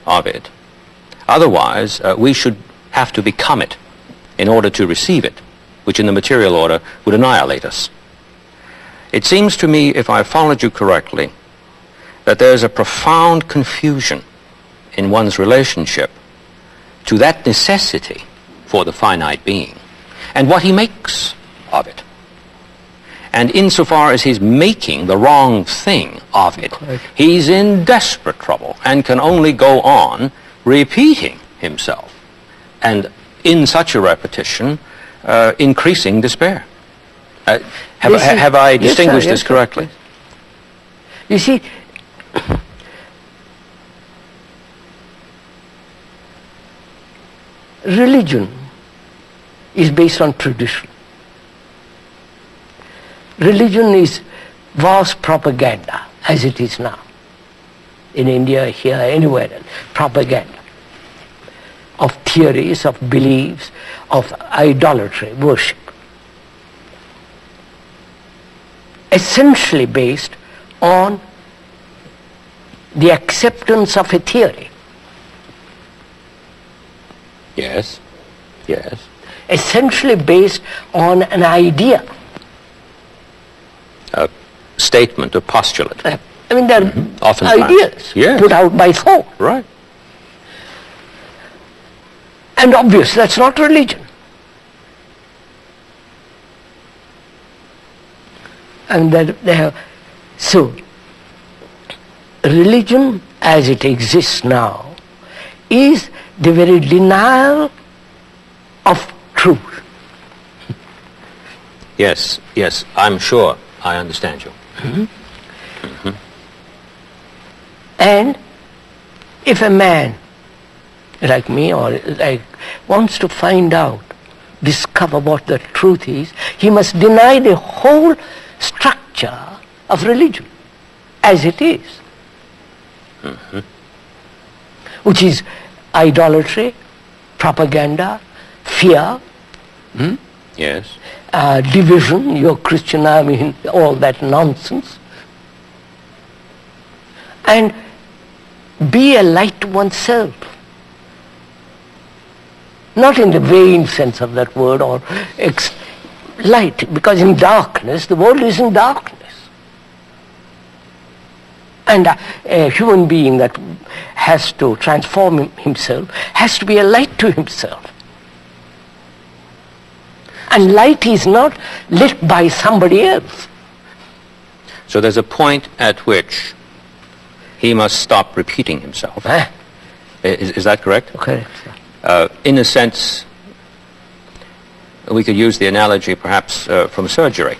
of it. Otherwise, we should have to become it in order to receive it, which in the material order would annihilate us. It seems to me, if I followed you correctly, that there's a profound confusion in one's relationship to that necessity for the finite being and what he makes of it. And insofar as he's making the wrong thing of it, he's in desperate trouble and can only go on repeating himself. And in such a repetition, increasing despair. Have I distinguished this correctly? You see, religion is based on tradition. Religion is vast propaganda, as it is now. In India, here, anywhere else, propaganda of theories, of beliefs, of idolatry, worship. Essentially based on the acceptance of a theory. Yes, yes. Essentially based on an idea. A statement, a postulate. I mean, there are ideas put out by thought. Right. And obviously that's not religion. And so religion as it exists now is the very denial of truth. Yes, yes, I'm sure I understand you. Mm-hmm. Mm-hmm. And if a man like me or like wants to find out, discover what the truth is, he must deny the whole structure of religion as it is, which is idolatry, propaganda, fear, yes, division, you're Christian, I mean, all that nonsense, and be a light to oneself. Not in the vain sense of that word, or light, because in darkness, the world is in darkness. And a human being that has to transform himself has to be a light to himself. And light is not lit by somebody else. So there's a point at which he must stop repeating himself. Is that correct? Correct. In a sense, we could use the analogy perhaps from surgery.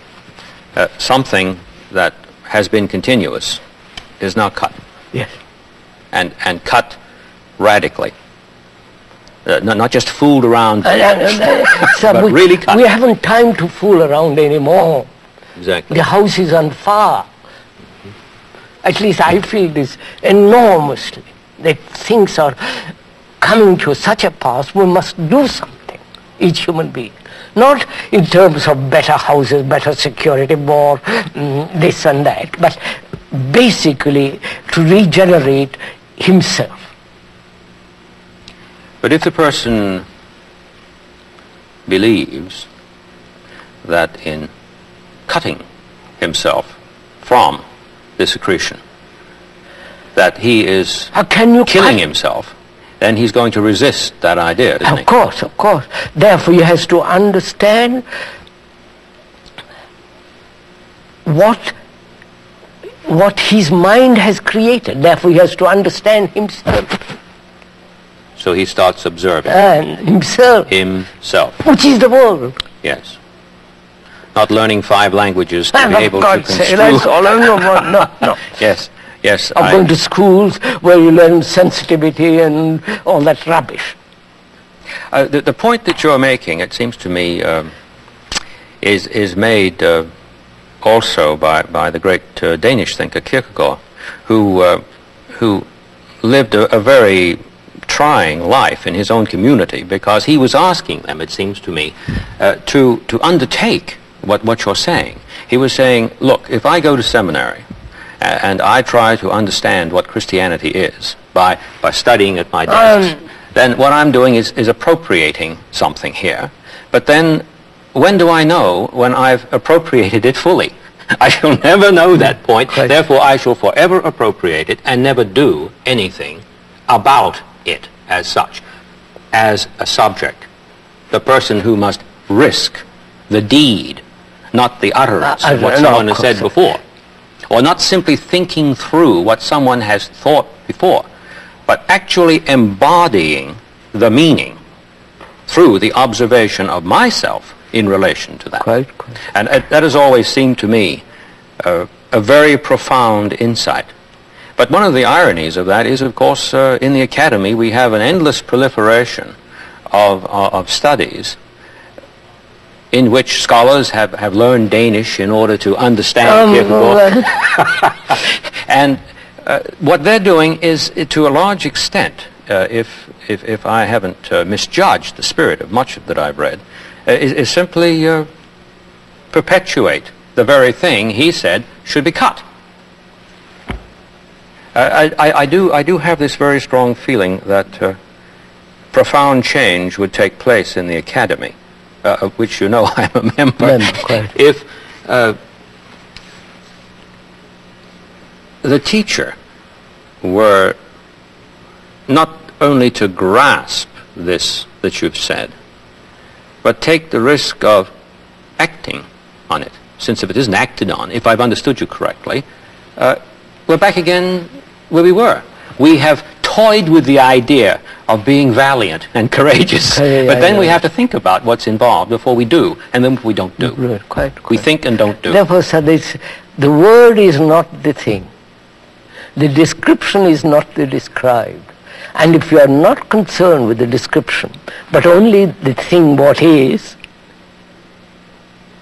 Something that has been continuous is now cut. Yes. And cut radically. Not just fooled around, but really cut. We haven't time to fool around anymore. Exactly. The house is on fire. At least I feel this enormously, that things are coming to such a pass, we must do something, each human being. Not in terms of better houses, better security, more this and that, but basically to regenerate himself. But if the person believes that in cutting himself from this secretion, that he is killing himself, then he's going to resist that idea, isn't he? Of course, of course. Therefore, he has to understand what his mind has created. Therefore, he has to understand himself. So he starts observing. And himself. Himself. Which is the world. Yes. Not learning 5 languages to be able to construe. That's all I know. No. Yes. Yes. Of going to schools where you learn sensitivity and all that rubbish. The point that you're making, it seems to me, is made also by the great Danish thinker Kierkegaard, who lived a very trying life in his own community, because he was asking them, it seems to me, to undertake what you're saying. He was saying, look, if I go to seminary and I try to understand what Christianity is, by studying at my desk, then what I'm doing is appropriating something here. But then, when do I know when I've appropriated it fully? I shall never know that point. Quite. Therefore, I shall forever appropriate it and never do anything about it as such, as a subject. The person who must risk the deed, not the utterance of what someone has said before. Or not simply thinking through what someone has thought before, but actually embodying the meaning through the observation of myself in relation to that. Quite. And that has always seemed to me a very profound insight. But one of the ironies of that is, of course, in the academy we have an endless proliferation of studies in which scholars have learned Danish in order to understand Kierkegaard. And what they're doing is, to a large extent, if I haven't misjudged the spirit of much that I've read, is simply perpetuate the very thing he said should be cut. I do have this very strong feeling that profound change would take place in the academy, of which you know I'm a member. If the teacher were not only to grasp this that you've said, but take the risk of acting on it. Since if it isn't acted on, if I've understood you correctly, we're back again where we were. We have toyed with the idea of being valiant and courageous, but then we have to think about what's involved before we do, and then we don't do. Quite. We think and don't do. Therefore, sir, the word is not the thing. The description is not the described. And if you are not concerned with the description, but only the thing what is,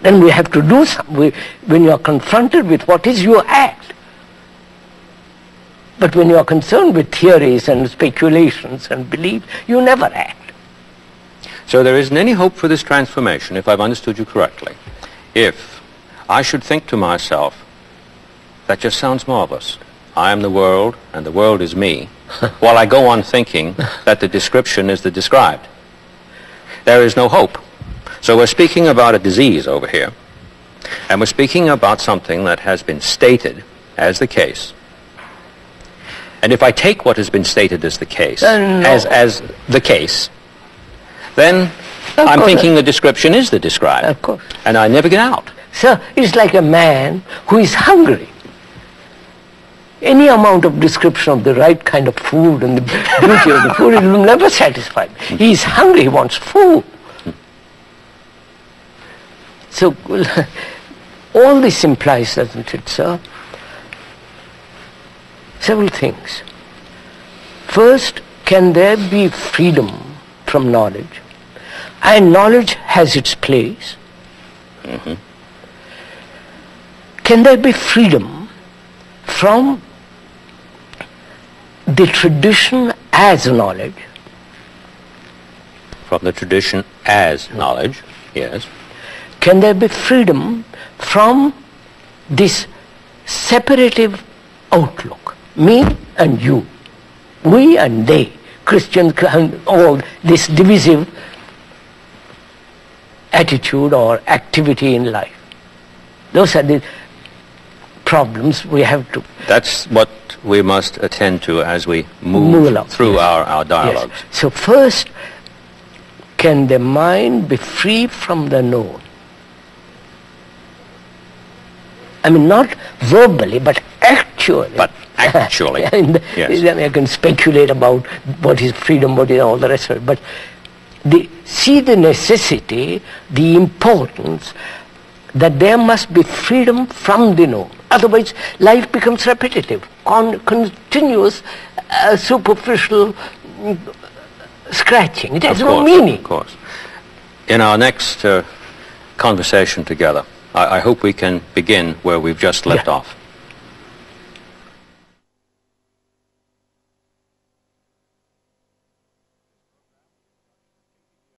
then we have to do something. When you are confronted with what is, you act. But when you are concerned with theories and speculations and beliefs, you never act. So there isn't any hope for this transformation, if I've understood you correctly, if I should think to myself, that just sounds marvelous. I am the world, and the world is me, while I go on thinking that the description is the described. There is no hope. So we're speaking about a disease over here, and we're speaking about something that has been stated as the case. And if I take what has been stated as the case, as the case, then I'm thinking the description is the described. Of course. And I never get out. Sir, it's like a man who is hungry. Any amount of description of the right kind of food and the beauty of the food, it will never satisfy him. He is hungry, he wants food. So, all this implies, doesn't it, sir? Several things. First, can there be freedom from knowledge? And knowledge has its place. Can there be freedom from the tradition as knowledge? From the tradition as knowledge, yes. Can there be freedom from this separative outlook? Me and you, we and they, Christians, all this divisive attitude or activity in life. Those are the problems we have to... That's what we must attend to as we move along through our dialogues. Yes. So first, can the mind be free from the known? I mean, not verbally, but actually. But actually, yes. I can speculate about what is freedom, what is all the rest of it, but see the necessity, the importance, that there must be freedom from the known. Otherwise, life becomes repetitive, continuous, superficial scratching. It has no meaning. Of course. In our next conversation together, I hope we can begin where we've just left off.